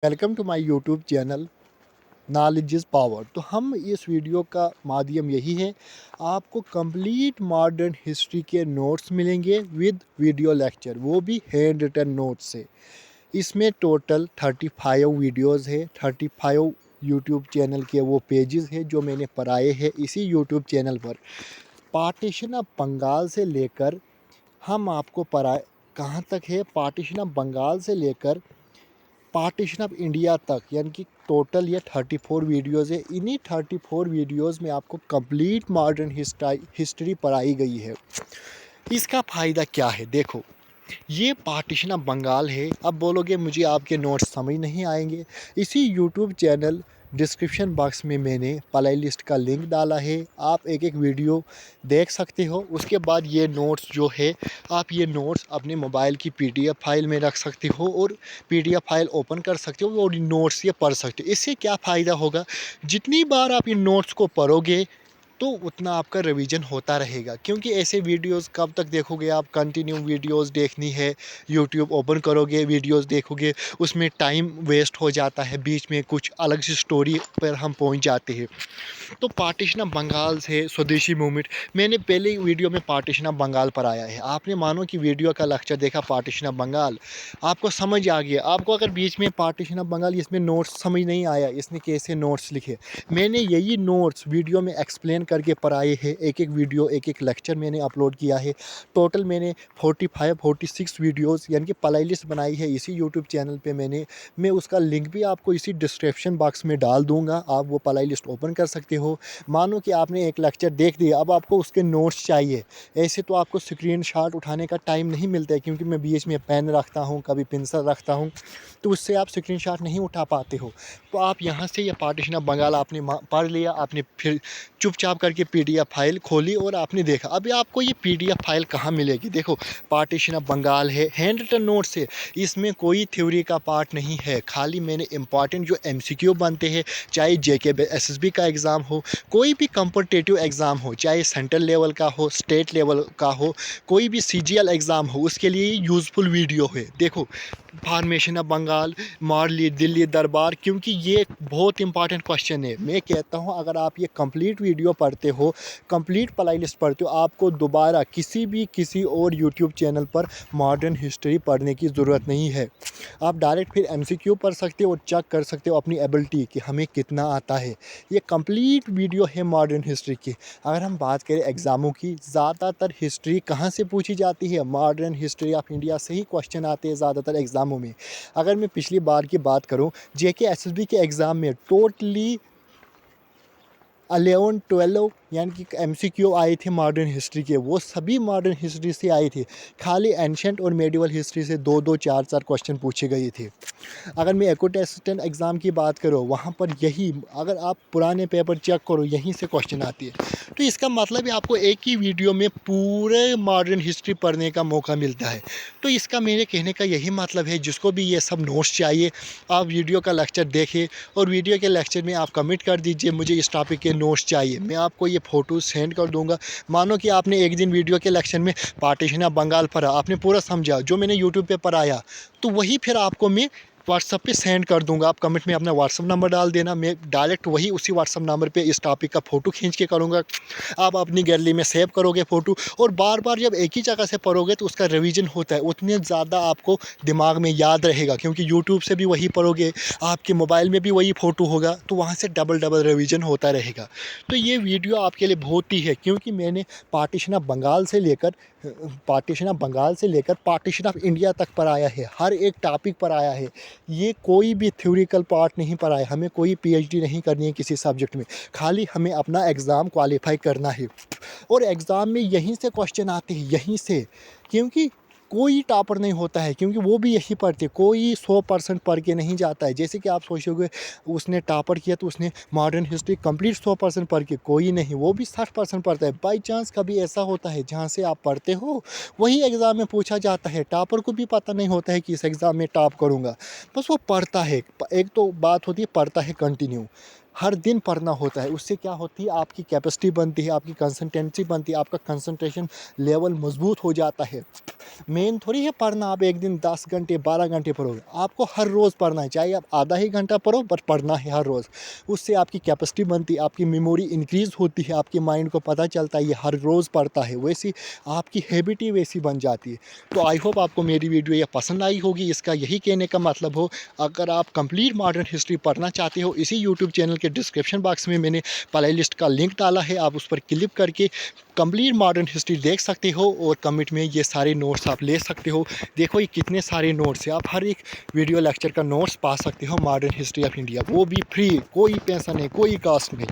Welcome to my YouTube channel knowledge is power. तो हम इस वीडियो का माध्यम यही है, आपको कंप्लीट मॉडर्न हिस्ट्री के नोट्स मिलेंगे विद वीडियो लेक्चर, वो भी हैंड रिटन नोट्स से। इसमें टोटल 35 वीडियोस है, 35 यूट्यूब चैनल के वो पेजेस है जो मैंने पढ़ाए हैं इसी यूट्यूब चैनल पर। पार्टीशन ऑफ बंगाल से लेकर हम आपको पढ़ाए कहाँ तक है, पार्टीशन ऑफ बंगाल से लेकर पार्टीशन ऑफ इंडिया तक, यानी कि टोटल ये 34 वीडियोज़ है। इन्हीं 34 वीडियोज़ में आपको कंप्लीट मॉडर्न हिस्ट्री पढ़ाई गई है। इसका फ़ायदा क्या है, देखो ये पार्टीशन ऑफ बंगाल है। अब बोलोगे मुझे आपके नोट्स समझ नहीं आएंगे, इसी यूट्यूब चैनल डिस्क्रिप्शन बॉक्स में मैंने प्ले लिस्ट का लिंक डाला है, आप एक एक वीडियो देख सकते हो। उसके बाद ये नोट्स जो है, आप ये नोट्स अपने मोबाइल की पीडीएफ फाइल में रख सकते हो और पीडीएफ फाइल ओपन कर सकते हो और नोट्स ये पढ़ सकते हो। इससे क्या फ़ायदा होगा, जितनी बार आप इन नोट्स को पढ़ोगे तो उतना आपका रिवीजन होता रहेगा। क्योंकि ऐसे वीडियोस कब तक देखोगे आप, कंटिन्यू वीडियोस देखनी है, यूट्यूब ओपन करोगे वीडियोस देखोगे, उसमें टाइम वेस्ट हो जाता है, बीच में कुछ अलग सी स्टोरी पर हम पहुंच जाते हैं। तो पार्टीशन ऑफ बंगाल से स्वदेशी मूवमेंट, मैंने पहले वीडियो में पार्टीशन ऑफ बंगाल पर आया है, आपने मानो कि वीडियो का लेक्चर देखा पार्टीशन ऑफ बंगाल, आपको समझ आ गया। आपको अगर बीच में पार्टीशन ऑफ बंगाल इसमें नोट्स समझ नहीं आया, इसने कैसे नोट्स लिखे, मैंने यही नोट्स वीडियो में एक्सप्लेन करके पढ़ाए हैं। एक एक वीडियो एक एक लेक्चर मैंने अपलोड किया है। टोटल मैंने 46 वीडियोस यानी कि प्ले लिस्ट बनाई है इसी यूट्यूब चैनल पे। मैं उसका लिंक भी आपको इसी डिस्क्रिप्शन बॉक्स में डाल दूंगा, आप वो प्ले लिस्ट ओपन कर सकते हो। मानो कि आपने एक लेक्चर देख दिया, अब आपको उसके नोट्स चाहिए। ऐसे तो आपको स्क्रीनशॉट उठाने का टाइम नहीं मिलता है, क्योंकि मैं बीच में पेन रखता हूँ, कभी पेंसिल रखता हूँ, तो उससे आप स्क्रीनशॉट नहीं उठा पाते हो। तो आप यहाँ से ये पार्टीशन ऑफ बंगाल आपने पढ़ लिया, आपने फिर चुपचाप करके पीडीएफ फाइल खोली और आपने देखा। अभी आपको ये पीडीएफ फाइल कहाँ मिलेगी, देखो पार्टीशन ऑफ बंगाल है, हैंड रिटन नोट्स है, इसमें कोई थ्योरी का पार्ट नहीं है। खाली मैंने इंपॉर्टेंट जो एमसीक्यू बनते हैं, चाहे जेके एसएसबी का एग्ज़ाम हो, कोई भी कॉम्पिटिटिव एग्ज़ाम हो, चाहे सेंट्रल लेवल का हो, स्टेट लेवल का हो, कोई भी सीजीएल एग्ज़ाम हो, उसके लिए यूज़फुल वीडियो है। देखो फॉर्मेशन ऑफ बंगाल, मारली दिल्ली दरबार, क्योंकि ये बहुत इंपॉर्टेंट क्वेश्चन है। मैं कहता हूँ अगर आप ये कंप्लीट वीडियो पढ़ते हो, कंप्लीट प्ले लिस्ट पढ़ते हो, आपको दोबारा किसी और यूट्यूब चैनल पर मॉडर्न हिस्ट्री पढ़ने की ज़रूरत नहीं है। आप डायरेक्ट फिर एमसीक्यू पढ़ सकते हो और चेक कर सकते हो अपनी एबिलिटी कि हमें कितना आता है। ये कंप्लीट वीडियो है मॉडर्न हिस्ट्री की। अगर हम बात करें एग्ज़ामों की, ज़्यादातर हिस्ट्री कहाँ से पूछी जाती है, मॉडर्न हिस्ट्री ऑफ इंडिया से ही क्वेश्चन आते हैं ज़्यादातर एग्ज़ामों में। अगर मैं पिछली बार की बात करूं, जेके एसएसबी के एग्ज़ाम में टोटली 11-12 यानी कि एमसीक्यू आए थे मॉडर्न हिस्ट्री के, वो सभी मॉडर्न हिस्ट्री से आए थे। खाली एंशंट और मेडिवल हिस्ट्री से 2-2 4-4 क्वेश्चन पूछे गए थे। अगर मैं एकोट असिस्टेंट एग्ज़ाम की बात करूँ, वहाँ पर यही, अगर आप पुराने पेपर चेक करो, यहीं से क्वेश्चन आती है। तो इसका मतलब है आपको एक ही वीडियो में पूरे मॉडर्न हिस्ट्री पढ़ने का मौका मिलता है। तो इसका मेरे कहने का यही मतलब है, जिसको भी ये सब नोट्स चाहिए, आप वीडियो का लेक्चर देखें और वीडियो के लेक्चर में आप कमेंट कर दीजिए मुझे इस टॉपिक के नोट्स चाहिए, मैं आपको ये फ़ोटो सेंड कर दूंगा। मानो कि आपने एक दिन वीडियो के लेक्चर में पार्टीशन ऑफ बंगाल पढ़ा, आपने पूरा समझा, जो मैंने यूट्यूब पे पढ़ाया, तो वही फिर आपको मैं व्हाट्सअप पे सेंड कर दूंगा। आप कमेंट में अपना व्हाट्सअप नंबर डाल देना, मैं डायरेक्ट वही उसी व्हाट्सअप नंबर पे इस टॉपिक का फ़ोटो खींच के करूँगा। आप अपनी गैलरी में सेव करोगे फ़ोटो, और बार बार जब एक ही जगह से पढ़ोगे तो उसका रिवीजन होता है, उतने ज़्यादा आपको दिमाग में याद रहेगा। क्योंकि यूट्यूब से भी वही पढ़ोगे, आपके मोबाइल में भी वही फ़ोटो होगा, तो वहाँ से डबल डबल रिवीजन होता रहेगा। तो ये वीडियो आपके लिए बहुत ही है, क्योंकि मैंने पार्टीशन ऑफ बंगाल से लेकर पार्टीशन ऑफ इंडिया तक पर आया है, हर एक टॉपिक पर आया है। ये कोई भी थ्योरिकल पार्ट नहीं पढ़ा है, हमें कोई पीएचडी नहीं करनी है किसी सब्जेक्ट में, खाली हमें अपना एग्ज़ाम क्वालिफाई करना है। और एग्ज़ाम में यहीं से क्वेश्चन आते हैं, यहीं से, क्योंकि कोई टॉपर नहीं होता है, क्योंकि वो भी यही पढ़ते, कोई 100% पढ़ के नहीं जाता है। जैसे कि आप सोचोगे उसने टॉपर किया तो उसने मॉडर्न हिस्ट्री कंप्लीट 100% पढ़ के, कोई नहीं, वो भी 60% पढ़ता है। बाई चांस कभी ऐसा होता है जहाँ से आप पढ़ते हो वही एग्ज़ाम में पूछा जाता है, टॉपर को भी पता नहीं होता है कि इस एग्ज़ाम में टॉप करूँगा, बस वो पढ़ता है। एक तो बात होती है पढ़ता है कंटिन्यू, हर दिन पढ़ना होता है, उससे क्या होती है आपकी कैपेसिटी बनती है, आपकी कंसंटेंसी बनती है, आपका कंसंट्रेशन लेवल मजबूत हो जाता है। मेन थोड़ी है पढ़ना आप एक दिन 10 घंटे 12 घंटे पढ़ोगे, आपको हर रोज़ पढ़ना है, चाहे आप आधा ही घंटा पढ़ो बट पढ़ना है हर रोज़। उससे आपकी कैपेसिटी बनती है, आपकी मेमोरी इंक्रीज़ होती है, आपके माइंड को पता चलता है ये हर रोज़ पढ़ता है, वैसी आपकी हैबिट ही वैसी बन जाती है। तो आई होप आपको मेरी वीडियो ये पसंद आई होगी। इसका यही कहने का मतलब हो, अगर आप कंप्लीट मॉडर्न हिस्ट्री पढ़ना चाहते हो, इसी यूट्यूब चैनल के डिस्क्रिप्शन बॉक्स में मैंने प्ले लिस्ट का लिंक डाला है, आप उस पर क्लिक करके कंप्लीट मॉडर्न हिस्ट्री देख सकते हो और कमेंट में ये सारे नोट्स आप ले सकते हो। देखो ये कितने सारे नोट्स हैं, आप हर एक वीडियो लेक्चर का नोट्स पा सकते हो मॉडर्न हिस्ट्री ऑफ इंडिया, वो भी फ्री, कोई पैसा नहीं, कोई कास्ट नहीं।